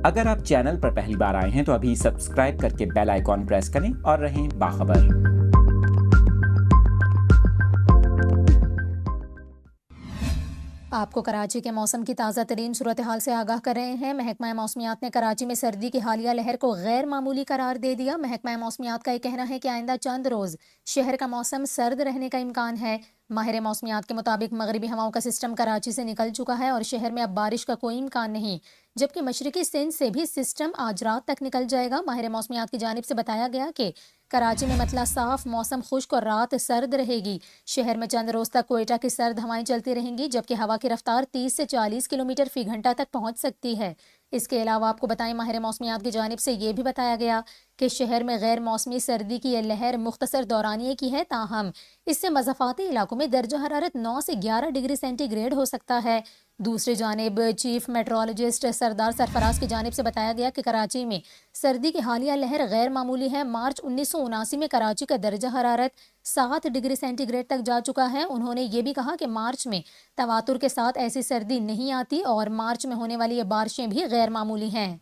اگر آپ چینل پر پہلی بار آئے ہیں تو ابھی سبسکرائب کر کے بیل آئیکن پریس کریں اور رہیں باخبر۔ آپ کو کراچی کے موسم کی تازہ ترین صورتحال سے آگاہ کر رہے ہیں۔ محکمہ موسمیات نے کراچی میں سردی کی حالیہ لہر کو غیر معمولی قرار دے دیا۔ محکمہ موسمیات کا یہ کہنا ہے کہ آئندہ چند روز شہر کا موسم سرد رہنے کا امکان ہے۔ ماہر موسمیات کے مطابق مغربی ہواؤں کا سسٹم کراچی سے نکل چکا ہے اور شہر میں اب بارش کا کوئی امکان نہیں، جبکہ مشرقی سندھ سے بھی سسٹم آج رات تک نکل جائے گا۔ ماہر موسمیات کی جانب سے بتایا گیا کہ کراچی میں مطلع صاف، موسم خشک اور رات سرد رہے گی۔ شہر میں چند روز تک کوئٹہ کی سرد ہوائیں چلتی رہیں گی، جبکہ ہوا کی رفتار 30 سے 40 کلومیٹر فی گھنٹہ تک پہنچ سکتی ہے۔ اس کے علاوہ آپ کو بتائیں ماہر موسمیات کی جانب سے یہ بھی بتایا گیا کہ شہر میں غیر موسمی سردی کی یہ لہر مختصر دورانیے کی ہے، تاہم اس سے مضافاتی علاقوں میں درجہ حرارت 9 سے 11 ڈگری سینٹی گریڈ ہو سکتا ہے۔ دوسری جانب چیف میٹرولوجسٹ سردار سرفراز کی جانب سے بتایا گیا کہ کراچی میں سردی کی حالیہ لہر غیر معمولی ہے۔ مارچ 1979 میں کراچی کا درجہ حرارت 7 ڈگری سینٹی گریڈ تک جا چکا ہے۔ انہوں نے یہ بھی کہا کہ مارچ میں تواتر کے ساتھ ایسی سردی نہیں آتی اور مارچ میں ہونے والی یہ بارشیں بھی غیر معمولی ہیں۔